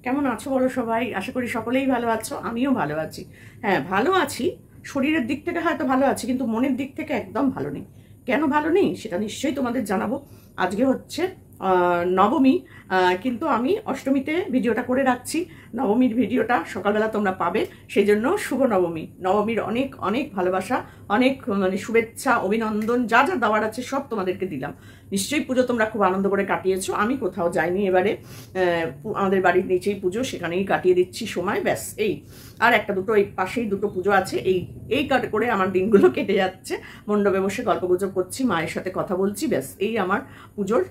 কেমন আছো বলো সবাই? আশা করি সকলেই ভালো আছো, আমিও ভালো আছি। হ্যাঁ, ভালো আছি। শরীরের দিক থেকে হয়তো ভালো আছি, কিন্তু মনের দিক থেকে একদম ভালো নেই। কেন ভালো নেই সেটা নিশ্চয়ই তোমাদের জানাবো। আজকে হচ্ছে নবমী, কিন্তু আমি অষ্টমীতে ভিডিওটা করে রাখছি। নবমীর ভিডিওটা সকালবেলা তোমরা পাবে, সেই জন্য শুভ নবমী। নবমীর অনেক অনেক ভালোবাসা, অনেক শুভেচ্ছা, অভিনন্দন, যা যা দেওয়ার আছে সব তোমাদেরকে দিলাম। নিশ্চয়ই পুজো তোমরা খুব আনন্দ করে কাটিয়েছো। আমি কোথাও যাইনি এবারে, আমাদের বাড়ির নিচেই পুজো, সেখানেই কাটিয়ে দিচ্ছি সময়, ব্যাস। এই আর একটা দুটো এই পাশেই দুটো পুজো আছে, এই কাট করে আমার দিনগুলো কেটে যাচ্ছে। মণ্ডপে বসে গল্পগুজব করছি, মায়ের সাথে কথা বলছি, ব্যাস এই আমার পুজোর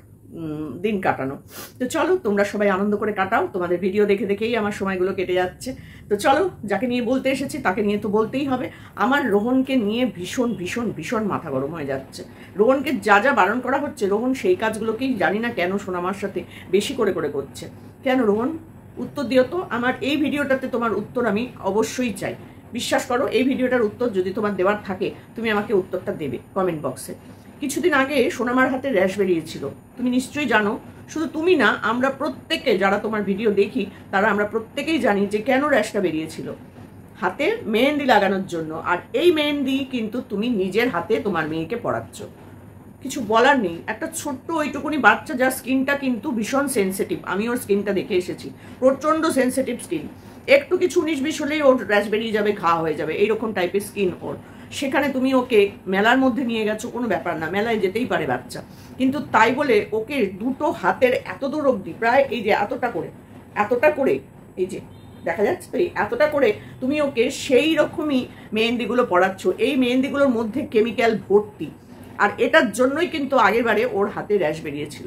দিন কাটানো। তো চলো তোমরা সবাই আনন্দ করে কাটাও, তোমাদের ভিডিও দেখে দেখেই আমার সময়গুলো কেটে যাচ্ছে। তো চলো, যাকে নিয়ে বলতে এসেছি তাকে নিয়ে তো বলতেই হবে। আমার রোহনকে নিয়ে ভীষণ ভীষণ ভীষণ মাথা গরম হয়ে যাচ্ছে। রোহনকে যা যা বারণ করা হচ্ছে, রোহন সেই কাজগুলোকেই জানি না কেন সোনামার সাথে বেশি করে করে করছে। কেন রোহন? উত্তর দিও তো। আমার এই ভিডিওটাতে তোমার উত্তর আমি অবশ্যই চাই। বিশ্বাস করো, এই ভিডিওটার উত্তর যদি তোমার দেওয়ার থাকে, তুমি আমাকে উত্তরটা দেবে কমেন্ট বক্সে। কিছুদিন আগে সোনামার হাতে র্যাশ বেরিয়েছিল, তুমি নিশ্চয়ই জানো। শুধু তুমি না, আমরা প্রত্যেকে যারা তোমার ভিডিও দেখি তারা আমরা প্রত্যেকেই জানি যে কেন র্যাশটা বেরিয়েছিল। হাতে মেহেন্দি লাগানোর জন্য। আর এই মেহেন্দি কিন্তু তুমি নিজের হাতে তোমার মেয়েকে পরাচ্ছ, কিছু বলার নেই। একটা ছোট্ট ওইটুকুনি বাচ্চা, যার স্কিনটা কিন্তু ভীষণ সেন্সিটিভ, আমি ওর স্কিনটা দেখে এসেছি, প্রচণ্ড সেন্সিটিভ স্কিন। একটু কিছু 19-20 হলেই ওর র্যাশ বেরিয়ে যাবে, ঘা হয়ে যাবে, এইরকম টাইপের স্কিন ওর। সেখানে তুমি ওকে মেলার মধ্যে নিয়ে গেছো, কোনো ব্যাপার না, মেলায় যেতেই পারে বাচ্চা, কিন্তু তাই বলে ওকে দুটো হাতের এত দূর অবধি, প্রায় এই যে এতটা করে এই যে দেখা যাচ্ছে তো, এতটা করে তুমি ওকে সেই রকমই মেহেন্দিগুলো পরাচ্ছ। এই মেহেন্দিগুলোর মধ্যে কেমিক্যাল ভর্তি, আর এটার জন্যই কিন্তু আগের বারে ওর হাতে র্যাশ বেরিয়েছিল।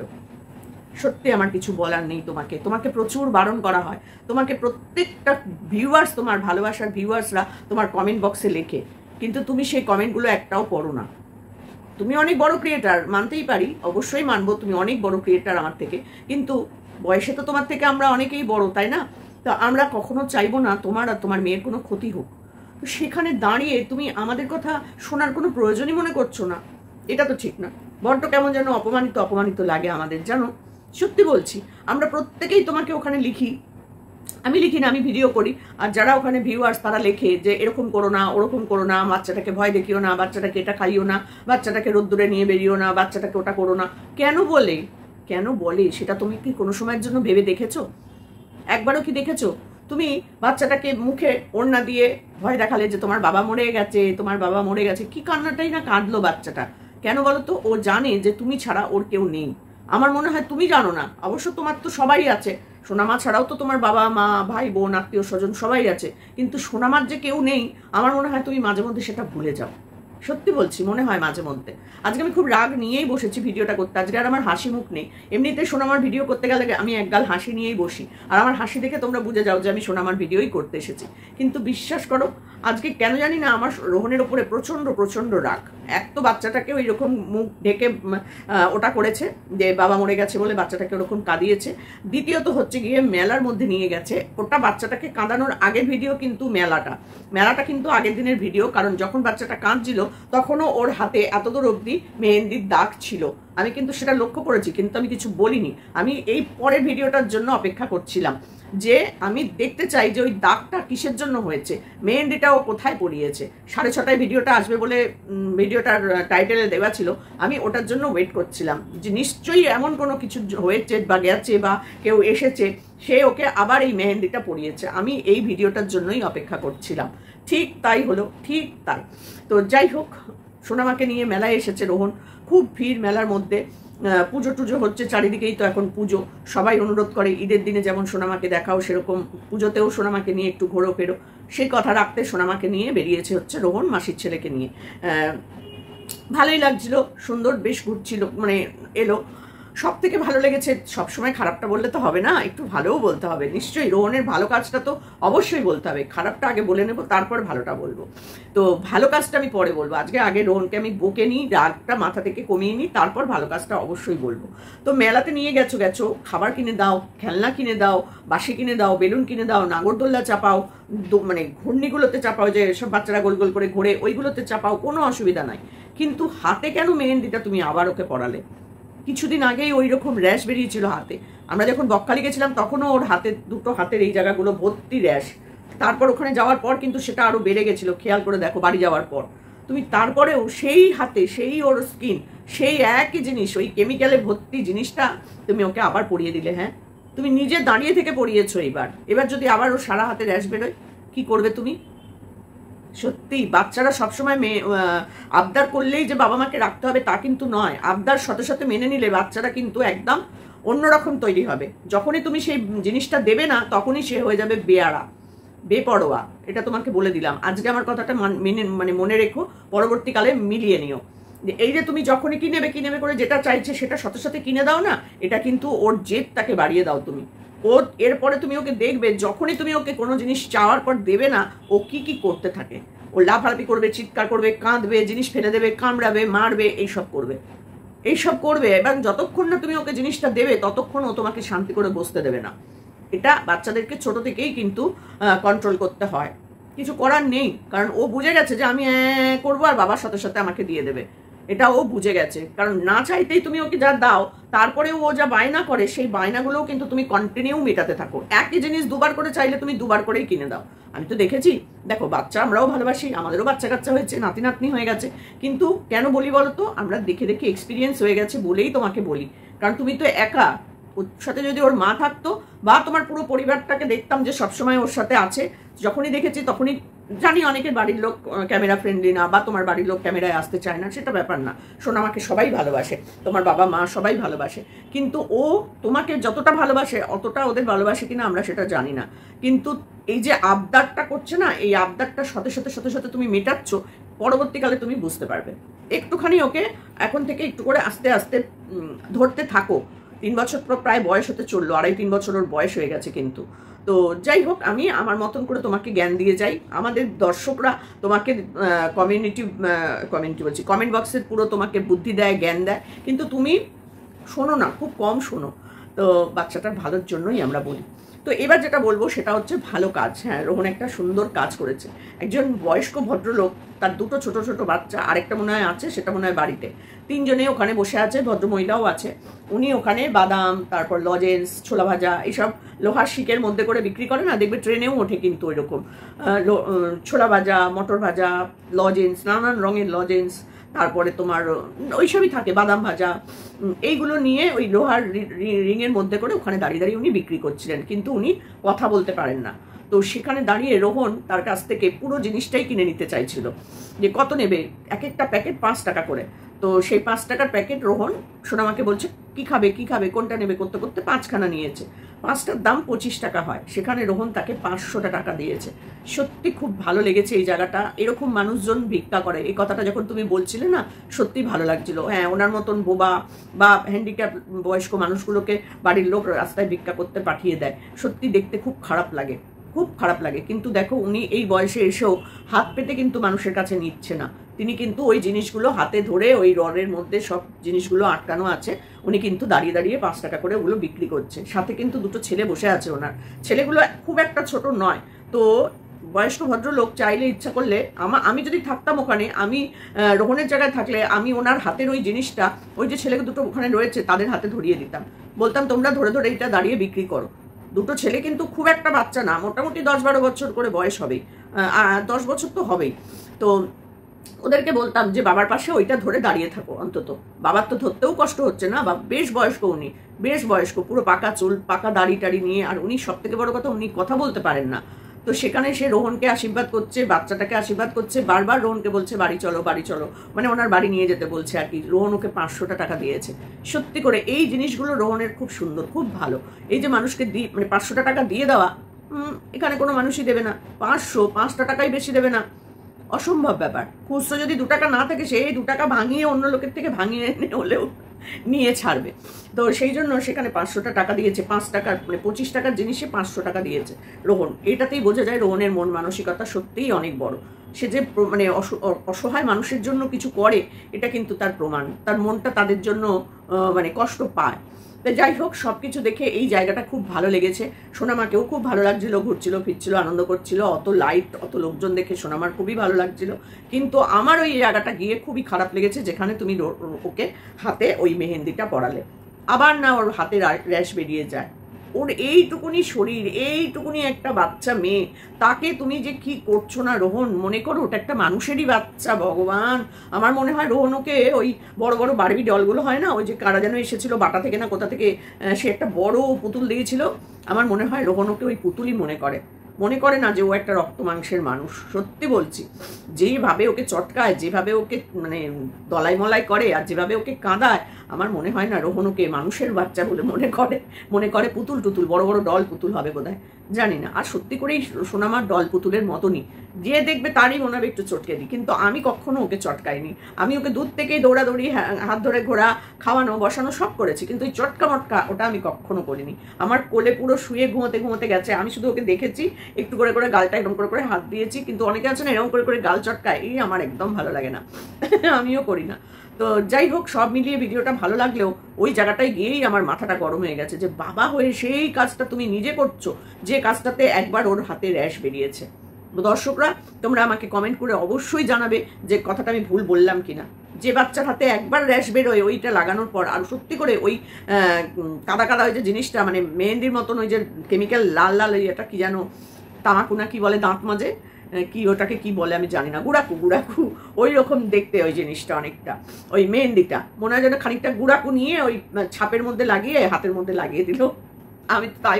সত্যি আমার কিছু বলার নেই। তোমাকে প্রচুর বারণ করা হয়। তোমাকে প্রত্যেকটা ভিউয়ার্স, তোমার ভালোবাসার ভিউয়ার্সরা তোমার কমেন্ট বক্সে লেখে, কিন্তু তুমি সেই কমেন্টগুলো একটাও পড়ো না। তুমি অনেক বড় ক্রিয়েটার, মানতেই পারি, অবশ্যই মানবো, তুমি অনেক বড় ক্রিয়েটার আমার থেকে, কিন্তু বয়সে তো তোমার থেকে আমরা অনেকেই বড়, তাই না? তো আমরা কখনো চাইবো না তোমার আর তোমার মেয়ের কোনো ক্ষতি হোক। তো সেখানে দাঁড়িয়ে তুমি আমাদের কথা শোনার কোনো প্রয়োজনই মনে করছো না, এটা তো ঠিক না। বড্ড কেমন যেন অপমানিত অপমানিত লাগে আমাদের, জানো। সত্যি বলছি, আমরা প্রত্যেকেই তোমাকে ওখানে লিখি, আমি লিখি না, আমি ভিডিও করি, আর যারা ওখানে ভিউয়ার্স তারা লেখে যে এরকম করো না, ওরকম করো না, বাচ্চাটাকে ভয় দেখিও না, বাচ্চাটাকে এটা খাইও না, বাচ্চাটাকে রোদ্দুরে নিয়ে বেরিও না, বাচ্চাটাকে ওটা করো না। কেন বলে সেটা তুমি কি কোনো সময়ের জন্য ভেবে দেখেছো? একবারও কি দেখেছো? তুমি বাচ্চাটাকে মুখে ওড়না দিয়ে ভয় দেখালে যে তোমার বাবা মরে গেছে, তোমার বাবা মরে গেছে, কি কান্নাটাই না কাঁদলো বাচ্চাটা। কেন বলো তো? ও জানে যে তুমি ছাড়া ওর কেউ নেই। আমার মনে হয় তুমি জানো না, অবশ্য তোমার তো সবাই আছে, সোনামা ছাড়াও তো তোমার বাবা মা ভাই বোন আত্মীয় স্বজন সবাই আছে, কিন্তু সোনামার যে কেউ নেই, আমার মনে হয় তুমি মাঝে মধ্যে সেটা ভুলে যাও। সত্যি বলছি, মনে হয় মাঝে মধ্যে। আজকে আমি খুব রাগ নিয়েই বসেছি ভিডিওটা করতে, আজকে আর আমার হাসি মুখ নেই। এমনিতে সোনামার ভিডিও করতে গেলে আমি একগাল হাসি নিয়েই বসি, আর আমার হাসি দেখে তোমরা বুঝে যাও যে আমি সোনামার ভিডিওই করতে এসেছি। কিন্তু বিশ্বাস করো, আজকে কেন জানি না আমার রোহনের ওপরে প্রচণ্ড প্রচণ্ড রাগ। এক তো বাচ্চাটাকে ওই রকম মুখ ঢেকে ওটা করেছে যে বাবা মরে গেছে বলে বাচ্চাটাকে ওরকম কাঁদিয়েছে। দ্বিতীয়ত হচ্ছে গিয়ে মেলার মধ্যে নিয়ে গেছে, ওটা বাচ্চাটাকে কাঁদানোর আগের ভিডিও, কিন্তু মেলাটা কিন্তু আগের দিনের ভিডিও, কারণ যখন বাচ্চাটা কাঁদছিল তখনও ওর হাতে এতদূর অবধি মেহেন্দির দাগ ছিল। আমি কিন্তু সেটা লক্ষ্য করেছি, কিন্তু আমি কিছু বলিনি। আমি এই পরের ভিডিওটার জন্য অপেক্ষা করছিলাম, যে আমি দেখতে চাই যে ওই দাগটা কিসের জন্য হয়েছে, মেহেন্দিটা ও কোথায় পরিয়েছে। 6:30 ভিডিওটা আসবে বলে ভিডিওটার টাইটেলে দেওয়া ছিল, আমি ওটার জন্য ওয়েট করছিলাম যে নিশ্চয়ই এমন কোনো কিছু হয়েছে বা গেছে বা কেউ এসেছে, সে ওকে আবার এই মেহেন্দিটা পরিয়েছে। আমি এই ভিডিওটার জন্যই অপেক্ষা করছিলাম। ঠিক তাই হলো, ঠিক তাই। তো যাই হোক, সোনামাকে নিয়ে মেলায় এসেছে রোহন, খুব ভিড় মেলার মধ্যে। পুজো টুজো হচ্ছে চারিদিকেই, তো এখন পুজো, সবাই অনুরোধ করে ঈদের দিনে যেমন সোনামাকে দেখাও, সেরকম পুজোতেও সোনামাকে নিয়ে একটু ঘোরো ফেরো। সেই কথা রাখতে সোনামাকে নিয়ে বেরিয়েছে হচ্ছে রোহন মাসির ছেলেকে নিয়ে। ভালোই লাগছিল, সুন্দর বেশ ঘুরছিল, মানে এলো। সব থেকে ভালো লেগেছে, সবসময় খারাপটা বললে তো হবে না, একটু ভালোও বলতে হবে নিশ্চয়ই। রোহনের ভালো কাজটা তো অবশ্যই বলতে হবে, খারাপটা আগে বলে নেবো, তারপর ভালোটা বলবো। তো ভালো কাজটা আমি পরে বলবো, আগে রোহনকে আমি বকে নিই, রাগটা মাথা থেকে কমিয়ে নিই, তারপর ভালো কাজটা অবশ্যই বলবো। তো মেলাতে নিয়ে গেছো, খাবার কিনে দাও, খেলনা কিনে দাও, বাঁশি কিনে দাও, বেলুন কিনে দাও, নাগরদোল্লা চাপাও, মানে ঘূর্ণিগুলোতে চাপাও, যে সব বাচ্চারা গোল গোল করে ঘোরে ওইগুলোতে চাপাও, কোনো অসুবিধা নাই। কিন্তু হাতে কেন মেহেন্দিটা তুমি আবার ওকে পড়ালে? কিছুদিন আগেই ওই রকম র্যাশ বেরিয়েছিল হাতে। আমরা যখন বকখালি গেছিলাম তখনও ওর দুটো হাতের এই জায়গাগুলো ভর্তি র্যাশ। তারপর ওখানে যাওয়ার পর কিন্তু সেটা আরো বেড়ে গেছিল, খেয়াল করে দেখো বাড়ি যাওয়ার পর তুমি। তারপরেও সেই হাতে সেই ওর স্কিন, সেই একই জিনিস, ওই কেমিক্যালে ভর্তি জিনিসটা তুমি ওকে আবার পরিয়ে দিলে। হ্যাঁ, তুমি নিজে দাঁড়িয়ে থেকে পরিয়েছো। এবার যদি আবার ও সারা হাতে র্যাশ বেরোয় কি করবে তুমি? সত্যি বাচ্চারা সবসময় আবদার করলেই যে বাবা মাকে রাখতে হবে তা কিন্তু নয়। আবদার সাথে সাথে মেনে নিলে বাচ্চারা কিন্তু একদম অন্যরকম তৈরি হবে। যখনই তুমি সেই জিনিসটা দেবে না তখনই সে হয়ে যাবে বেয়ারা, বেপরোয়া। এটা তোমাকে বলে দিলাম। আজকে আমার কথাটা মনে রেখো, পরবর্তীকালে মিলিয়ে নিও। এই যে তুমি যখনই কি নেবে করে যেটা চাইছে সেটা সাথে সাথে কিনে দাও না, এটা কিন্তু ওর জেদটাকে বাড়িয়ে দাও তুমি। এরপরে তুমি ওকে দেখবে, যখনই তুমি ওকে কোনো জিনিস চাওয়ার পর দেবে না, ও কি কি করতে থাকে। ও লাফালাফি করবে, চিৎকার করবে, কাঁদবে, জিনিস ফেলে দেবে, কামড়াবে, মারবে, এইসব করবে। এবং যতক্ষণ না তুমি ওকে জিনিসটা দেবে ততক্ষণ ও তোমাকে শান্তি করে বসতে দেবে না। এটা বাচ্চাদেরকে ছোট থেকেই কিন্তু কন্ট্রোল করতে হয়। কিছু করার নেই, কারণ ও বুঝে গেছে যে আমি করবো আর বাবার সাথে সাথে আমাকে দিয়ে দেবে। এটা ও বুঝে গেছে, কারণ না চাইতেই তুমি ওকে যা দাও, তারপরে ও যা বায়না করে সেই বায়নাগুলোও কিন্তু তুমি কন্টিনিউ মেটাতে থাকো। একই জিনিস দুবার করে চাইলে তুমি দুবার করেই কিনে দাও। আমি তো দেখেছি, দেখো বাচ্চা আমরাও ভালোবাসি, আমাদেরও বাচ্চা কাচ্চা হয়েছে, নাতি নাতনি হয়ে গেছে, কিন্তু কেন বলি বলো তো, আমরা দেখে দেখে এক্সপিরিয়েন্স হয়ে গেছে বলেই তোমাকে বলি। কারণ তুমি তো একা, ওর সাথে যদি ওর মা থাকতো বা তোমার পুরো পরিবারটাকে দেখতাম যে সবসময় ওর সাথে আছে, যখনই দেখেছি তখনই জানি অনেকের বাড়ির লোক ক্যামেরা ফ্রেন্ডলি না, বা তোমার বাড়ির লোক ক্যামেরায় আসতে চায় না, সেটা ব্যাপার না। শোনো, আমাকে সবাই ভালোবাসে, তোমার বাবা মা সবাই ভালোবাসে, কিন্তু ও তোমাকে যতটা ভালোবাসে অতটা ওদের ভালোবাসে কিনা আমরা সেটা জানি না। কিন্তু এই যে আবদারটা করছে না, এই আবদারটার সাথে সাথে তুমি মেটাচ্ছ, পরবর্তীকালে তুমি বুঝতে পারবে। একটুখানি ওকে এখন থেকে একটু করে আস্তে আস্তে ধরতে থাকো। 3 বছর প্রায় বয়স হতে চললো, 2.5-3 বছর ওর বয়স হয়ে গেছে কিন্তু। তো যাই হোক, আমি আমার মতন করে তোমাকে জ্ঞান দিয়ে যাই। আমাদের দর্শকরা তোমাকে কমেন্ট বক্সের পুরো তোমাকে বুদ্ধি দেয়, জ্ঞান দেয়, কিন্তু তুমি শোনো না, খুব কম শোনো। তো বাচ্চাটার ভালোর জন্যই আমরা বলি। তো এবার যেটা বলবো সেটা হচ্ছে ভালো কাজ। হ্যাঁ, রোহন একটা সুন্দর কাজ করেছে। একজন বয়স্ক ভদ্রলোক, তার 2 ছোট ছোট বাচ্চা, আরেকটা মনে হয় আছে, সেটা মনে হয় বাড়িতে, 3 জনে ওখানে বসে আছে, ভদ্রমহিলাও আছে। উনি ওখানে বাদাম, তারপর লজেন্স, ছোলা ভাজা, এইসব লোহার শিকের মধ্যে করে বিক্রি করে না, দেখবে ট্রেনেও ওঠে কিন্তু ওইরকম ছোলা ভাজা, মটর ভাজা, লজেন্স, নানান রঙের লজেন্স, তারপরে তোমার ওইসবই থাকে, বাদাম ভাজা, এইগুলো নিয়ে ওই লোহার রিংয়ের মধ্যে করে ওখানে দাঁড়িয়ে দাঁড়িয়ে উনি বিক্রি করছিলেন, কিন্তু উনি কথা বলতে পারেন না। তো সেখানে দাঁড়িয়ে রোহন তার কাছ থেকে পুরো জিনিসটাই কিনে নিতে চাইছিল, যে কত নেবে, এক একটা প্যাকেট 5 টাকা করে। তো সেই 5 টাকার প্যাকেট রোহন সোনামাকে বলছে কি খাবে কোনটা নেবে করতে করতে 5খানা নিয়েছে। 5টার দাম 25 টাকা হয়, সেখানে রোহন তাকে 500 টাকা দিয়েছে। সত্যি খুব ভালো লেগেছে এই জায়গাটা। এরকম মানুষজন ভিক্ষা করে, এই কথাটা যখন তুমি বলছিলে না, সত্যি ভালো লাগছিল। হ্যাঁ, ওনার মতন বোবা বা হ্যান্ডিক্যাপ বয়স্ক মানুষগুলোকে বাড়ির লোক রাস্তায় ভিক্ষা করতে পাঠিয়ে দেয়, সত্যি দেখতে খুব খারাপ লাগে। কিন্তু দেখো, উনি এই বয়সে এসেও হাত পেতে কিন্তু মানুষের কাছে নিচ্ছে না। তিনি কিন্তু ওই জিনিসগুলো হাতে ধরে, ওই রডের মধ্যে সব জিনিসগুলো আটকানো আছে, উনি কিন্তু দাঁড়িয়ে দাঁড়িয়ে 5 টাকা করে ওগুলো বিক্রি করছে। সাথে কিন্তু 2টো ছেলে বসে আছে ওনার। ছেলেগুলো খুব একটা ছোট নয়। তো বয়স্ক ভদ্রলোক চাইলে, ইচ্ছা করলে, আমি যদি থাকতাম ওখানে, আমি রোহনের জায়গায় থাকলে আমি ওনার হাতের ওই জিনিসটা, ওই যে ছেলে 2টো ওখানে রয়েছে তাদের হাতে ধরিয়ে দিতাম, বলতাম তোমরা ধরে ধরে এটা দাঁড়িয়ে বিক্রি করো। 2টো ছেলে কিন্তু খুব একটা বাচ্চা না, মোটামুটি 10-12 বছর করে বয়স হবেই, 10 বছর তো হবেই। তো ওদেরকে বলতাম যে বাবার পাশে ওইটা ধরে দাঁড়িয়ে থাকো অন্তত। বাবার তো ধরতেও কষ্ট হচ্ছে না, বা বেশ বয়স্ক উনি, বেশ বয়স্ক, পুরো পাকা চুল, পাকা দাড়ি টাড়ি নিয়ে, আর উনি সব থেকে বড় কথা উনি কথা বলতে পারেন না। তো সেখানে সে রোহনকে আশীর্বাদ করছে, বাচ্চাটাকে আশীর্বাদ করছে, বারবার রোহনকে বলছে বাড়ি চলো, মানে ওনার বাড়ি নিয়ে যেতে বলছে আর কি। রোহন ওকে 500 টাকা দিয়েছে। সত্যি করে এই জিনিসগুলো রোহনের খুব সুন্দর, খুব ভালো। এই যে মানুষকে মানে 500 টাকা দিয়ে দেওয়া, এখানে কোনো মানুষই দেবে না। 5 টাকাই বেশি দেবে না, অসম্ভব ব্যাপার। খুচরো যদি 2 টাকা না থাকে, সেই 2 টাকা ভাঙিয়ে অন্য লোকের থেকে ভাঙিয়ে এনে হলেও নিয়ে ছাড়বে। তো সেই জন্য সেখানে 500 টাকা দিয়েছে। 5 টাকার মানে 25 টাকার জিনিসে 500 টাকা দিয়েছে রোহন। এটাতেই বোঝা যায় রোহনের মন মানসিকতা সত্যিই অনেক বড়। সে যে মানে অসহায় মানুষের জন্য কিছু করে, এটা কিন্তু তার প্রমাণ। তার মনটা তাদের জন্য মানে কষ্ট পায়। তো যাই হোক, সবকিছু দেখে এই জায়গাটা খুব ভালো লেগেছে। সোনামাকেও খুব ভালো লাগছিল, ঘুরছিল ফিরছিল, আনন্দ করছিল। অত লাইট, অত লোকজন দেখে সোনামার খুবই ভালো লাগছিল। কিন্তু আমার ওই জায়গাটা গিয়ে খুবই খারাপ লেগেছে, যেখানে তুমি ওকে হাতে ওই মেহেন্দিটা পরালে, আবার না ওর হাতে র্যাশ বেরিয়ে যায়। ওর এইটুকুনি শরীর, এইটুকুনি একটা বাচ্চা মেয়ে, তাকে তুমি যে কি করছো না রোহন, মনে করো ওটা একটা মানুষেরই বাচ্চা। ভগবান, আমার মনে হয় রোহন ওকে ওই বড় বড় বারবি ডলগুলো হয় না, ওই যে কারা যেন এসেছিল বাটা থেকে না কোথা থেকে, সে একটা বড় পুতুল দিয়েছিল, আমার মনে হয় রোহন ওকে ওই পুতুলই মনে করে না যে ও একটা রক্ত মাংসের মানুষ। সত্যি বলছি, যেইভাবে ওকে চটকায়, যেভাবে ওকে মানে দলাই মলাই করে, আর যেভাবে ওকে কাঁদায়, আমার মনে হয় না রোহন ওকে মানুষের বাচ্চা বলে মনে করে পুতুল টুতুল, বড় বড় ডল পুতুল হবে বোধহয়, জানি না। আর সত্যি করেই সোনামার ডল পুতুলের মতনই, যে দেখবে তারই মনে হবে একটু চটকে দিই, কিন্তু আমি কখনো ওকে চটকাইনি। আমি ওকে দুধ থেকেই দৌড়াদৌড়ি, হাত ধরে ঘোরা, খাওয়ানো বসানো সব করেছি, কিন্তু ওই চটকা মটকা ওটা আমি কখনো করিনি। আমার কোলে পুরো শুয়ে ঘুমোতে গেছে, আমি শুধু ওকে দেখেছি, একটু করে গালটা এরকম করে হাত দিয়েছি। কিন্তু অনেকে আছে না এরকম করে গাল চটকায়, এই আমার একদম ভালো লাগে না, আমিও করি না। তো যাই হোক, সব মিলিয়ে ভিডিওটা ভালো লাগলেও ওই জায়গাটায় গিয়েই আমার মাথাটা গরম হয়ে গেছে, যে বাবা হয়ে সেই কাজটা তুমি নিজে করছো, যে কাজটাতে একবার ওর হাতে র্যাশ বেরিয়েছে। দর্শকরা, তোমরা আমাকে কমেন্ট করে অবশ্যই জানাবে যে কথাটা আমি ভুল বললাম কিনা। যে বাচ্চার হাতে একবার র্যাশ বেরোয় ওইটা লাগানোর পর, আর সত্যি করে ওই কাদা ওই যে জিনিসটা, মানে মেহেন্দির মতন ওই যে কেমিক্যাল লাল লাল, ওই এটা কি যেন তামাকু না কি বলে, দাঁত মাজে কি, ওটাকে কি বলে আমি জানি না, গুড়াকু ওই রকম দেখতে ওই জিনিসটা অনেকটা। ওই মেহেন্দিটা মনে হয় যেন খানিকটা গুড়াকু নিয়ে ওই ছাপের মধ্যে লাগিয়ে হাতের মধ্যে লাগিয়ে দিল। আমি তাই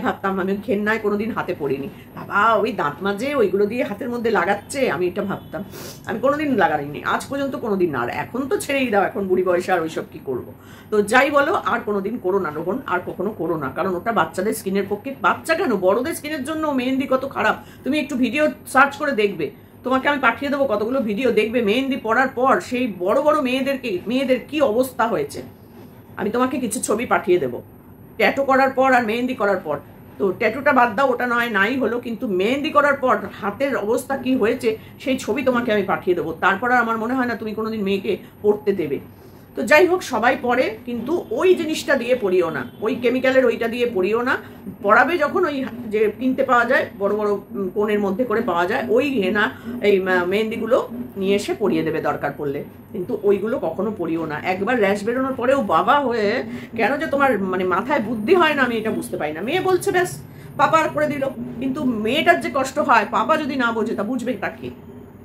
ভাবতাম, আমি ঘেন্নায় কোনোদিন হাতে পড়িনি। বাবা ওই দাঁত মাজে ওইগুলো দিয়ে হাতের মধ্যে লাগাচ্ছে, আমি এটা ভাবতাম। আমি কোনোদিন লাগাইনি আজ পর্যন্ত, কোনোদিন না। আর এখন তো ছেড়েই দাও, এখন বুড়ি বয়সে আর ওইসব কি করবো। তো যাই বলো, আর কোনোদিন করো না রোহন, আর কখনো করো না, কারণ ওটা বাচ্চাদের স্কিনের পক্ষে, বাচ্চা কেন বড়দের স্কিনের জন্য মেহেন্দি কত খারাপ। তুমি একটু ভিডিও সার্চ করে দেখবে, তোমাকে আমি পাঠিয়ে দেবো কতগুলো ভিডিও, দেখবে মেহেন্দি পড়ার পর সেই বড় বড় মেয়েদের কি অবস্থা হয়েছে। আমি তোমাকে কিছু ছবি পাঠিয়ে দেবো ট্যাটু করার পর আর মেহেন্দি করার পর। তো ট্যাটুটা বাদ দাও, ওটা নয় নাই হলো, কিন্তু মেহেন্দি করার পর হাতের অবস্থা কি হয়েছে সেই ছবি তোমাকে আমি পাঠিয়ে দেবো। তারপর আর আমার মনে হয় না তুমি কোনোদিন মেয়েকে পড়তে দেবে। তো যাই হোক, সবাই পড়ে, কিন্তু ওই জিনিসটা দিয়ে পড়িও না, ওই কেমিক্যালের ওইটা দিয়ে পড়িও না। পড়াবে যখন ওই যে কিনতে পাওয়া যায়, বড় বড় কোণের মধ্যে করে পাওয়া যায়, ওই হেনা এই মেহেন্দিগুলো নিয়ে এসে পরিয়ে দেবে দরকার পড়লে, কিন্তু ওইগুলো কখনো পড়িও না। একবার র্যাশ বেরোনোর পরেও বাবা হয়ে কেন যে তোমার মানে মাথায় বুদ্ধি হয় না, আমি এটা বুঝতে পারি না। মেয়ে বলছে ব্যাস পাপা করে দিল, কিন্তু মেয়েটার যে কষ্ট হয়, পাপা যদি না বোঝে তা বুঝবে তাকে।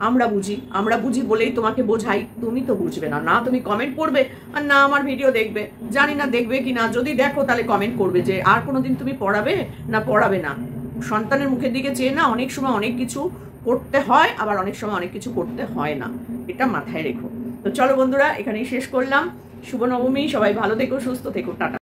আমরা বুঝি বলেই তোমাকে বোঝাই, তুমি তো বুঝবে না। না তুমি কমেন্ট করবে, আর না আমার ভিডিও দেখবে। জানি না দেখবে কি না, যদি দেখো তাহলে কমেন্ট করবে যে আর কোনোদিন তুমি পড়াবে না পড়াবে না। সন্তানের মুখের দিকে চেয়ে না অনেক সময় অনেক কিছু করতে হয়, আবার অনেক সময় অনেক কিছু করতে হয় না, এটা মাথায় রেখো। তো চলো বন্ধুরা, এখানেই শেষ করলাম। শুভ নবমী, সবাই ভালো থেকো, সুস্থ থেকো, টাটা।